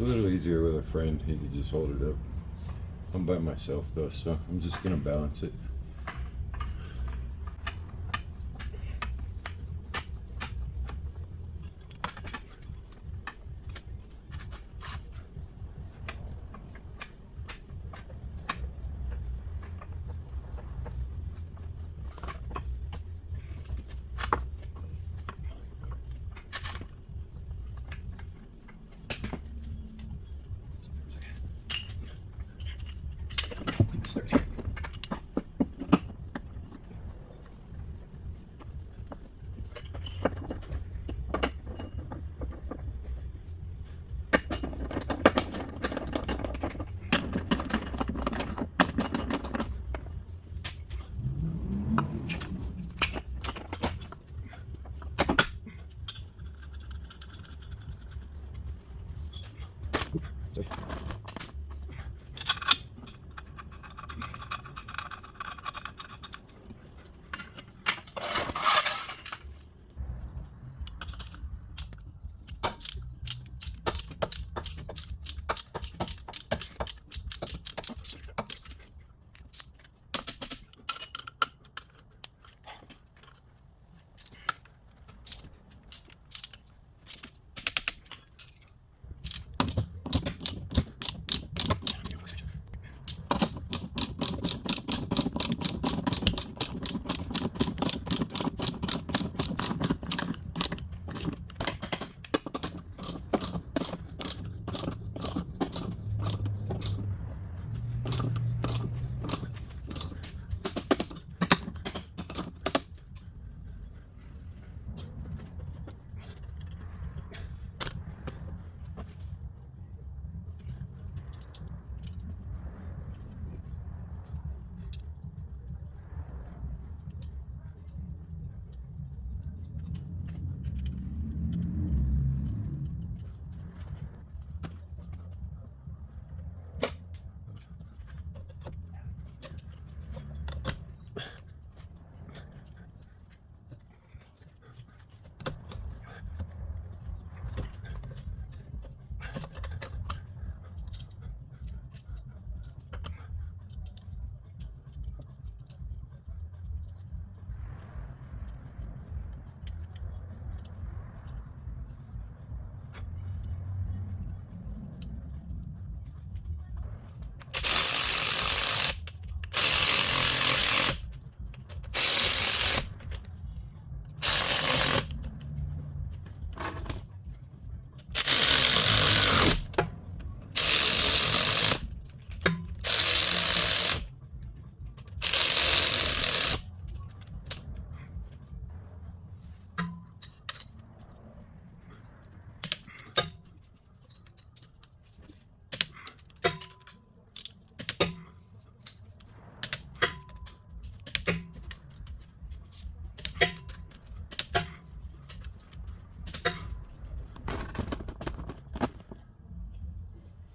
It's a little easier with a friend. He can just hold it up. I'm by myself though, so I'm just gonna balance it.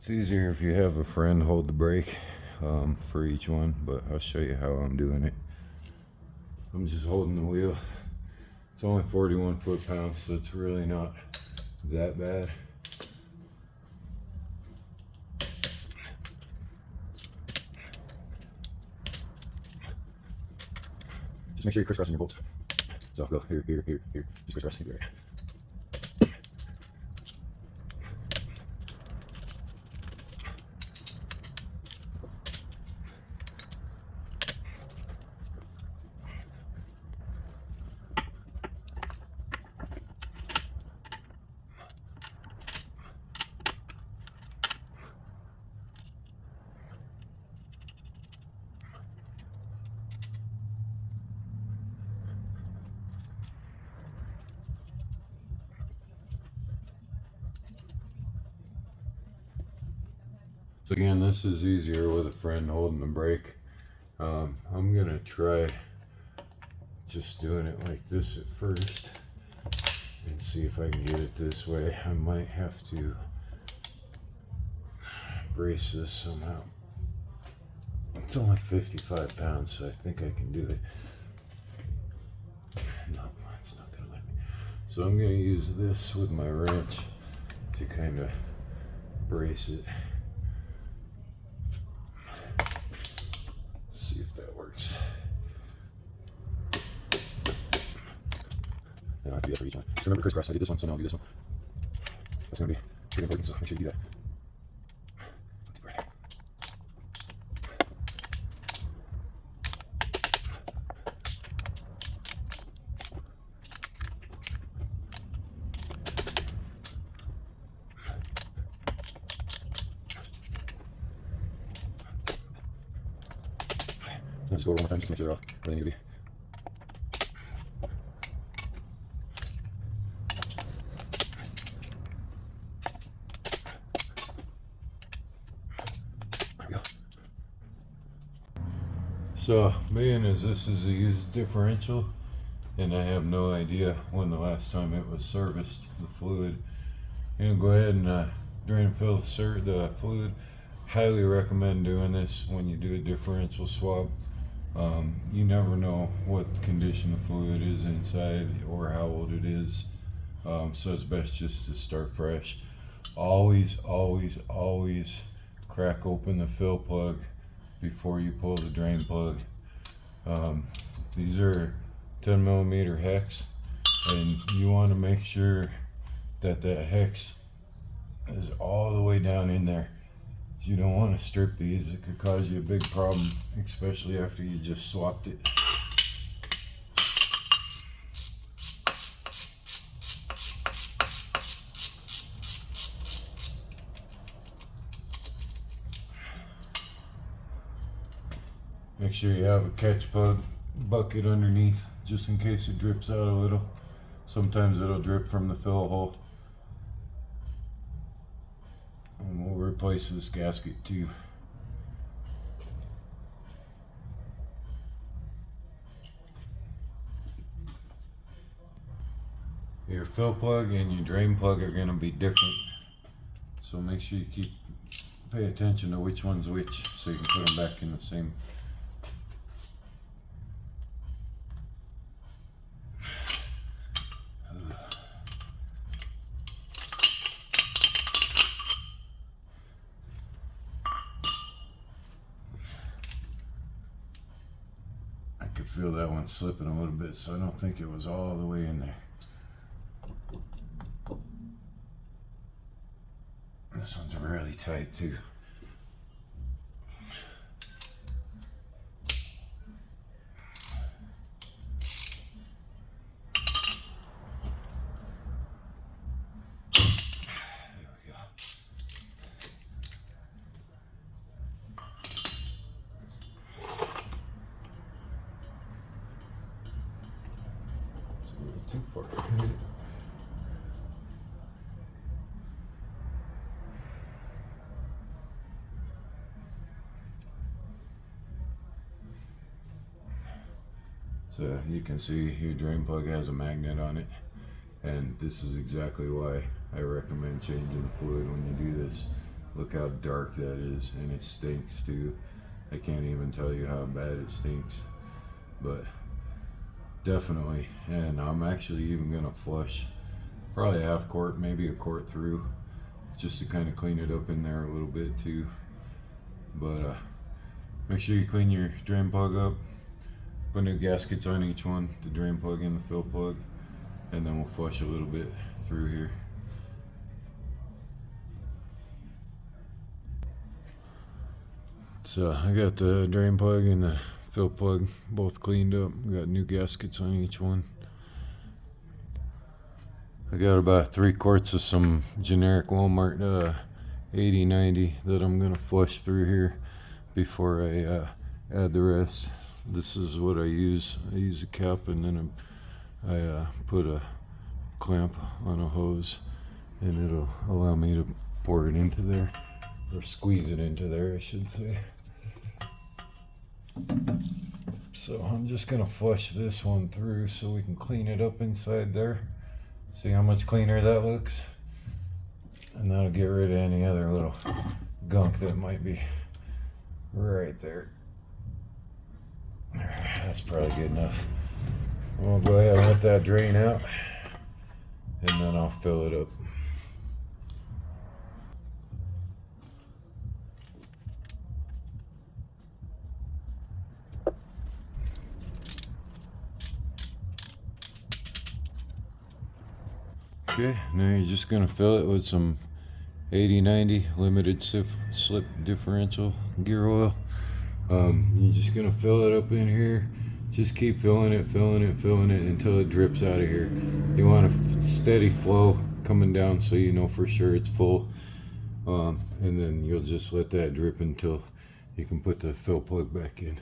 It's easier if you have a friend hold the brake for each one, but I'll show you how I'm doing it. I'm just holding the wheel. It's only 41 foot-pounds, so it's really not that bad. Just make sure you're crisscrossing your bolts. So go here, here, here, here. Just crisscrossing here. So again, this is easier with a friend holding the brake. I'm gonna try just doing it like this at first and see if I can get it this way. I might have to brace this somehow. It's only 55 pounds, so I think I can do it. No, it's not gonna let me. So I'm gonna use this with my wrench to kind of brace it. Let's see if that works. I don't have to do that for each one. So remember, crisscross, I did this one, so now I'll do this one. That's gonna be pretty important, so make sure you do that. So just go over one more time just to make sure they're all where they need to be. There we go. So being as this is a used differential and I have no idea when the last time it was serviced, the fluid, go ahead and drain and fill the fluid. Highly recommend doing this when you do a differential swap. You never know what condition the fluid is inside or how old it is, so it's best just to start fresh. Always crack open the fill plug before you pull the drain plug. These are 10 millimeter hex, and you want to make sure that that hex is all the way down in there. You don't want to strip these. It could cause you a big problem, especially after you just swapped it. Make sure you have a catch plug bucket underneath just in case it drips out a little. Sometimes it'll drip from the fill hole. And we'll replace this gasket too. Your fill plug and your drain plug are going to be different, so make sure you pay attention to which one's which so you can put them back in the same. I could feel that one slipping a little bit, so I don't think it was all the way in there. This one's really tight too. Too far. So you can see your drain plug has a magnet on it, and this is exactly why I recommend changing the fluid when you do this. Look how dark that is, and it stinks too. I can't even tell you how bad it stinks, but definitely. And I'm actually even gonna flush probably a half quart, maybe a quart through, just to kind of clean it up in there a little bit too. But make sure you clean your drain plug up, put new gaskets on each one, the drain plug and the fill plug, and then we'll flush a little bit through here. So I got the drain plug and the fill plug both cleaned up. We got new gaskets on each one. I got about 3 quarts of some generic Walmart 80/90 that I'm gonna flush through here before I add the rest. This is what I use. I use a cap, and then I put a clamp on a hose, and it'll allow me to pour it into there. or squeeze it into there, I should say. So I'm just gonna flush this one through so we can clean it up inside there. See how much cleaner that looks? And that'll get rid of any other little gunk that might be right there. That's probably good enough. We'll go ahead and let that drain out, and then I'll fill it up. Okay, now you're just gonna fill it with some 80/90 limited slip differential gear oil. You're just gonna fill it up in here. Just keep filling it until it drips out of here. You want a steady flow coming down so you know for sure it's full. And then you'll just let that drip until you can put the fill plug back in.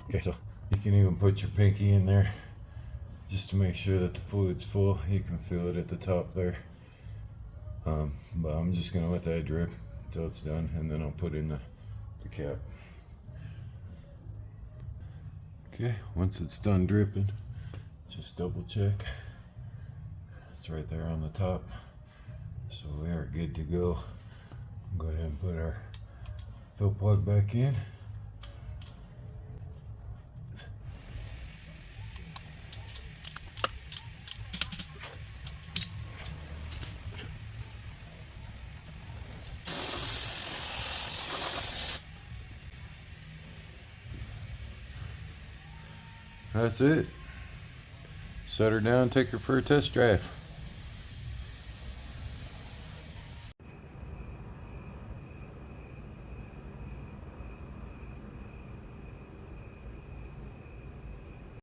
Okay, so you can even put your pinky in there just to make sure that the fluid's full. You can feel it at the top there. But I'm just gonna let that drip until it's done, and then I'll put in the cap. Okay, once it's done dripping, just double check. It's right there on the top. So we are good to go. Go ahead and put our fill plug back in. That's it. Set her down, take her for a test drive.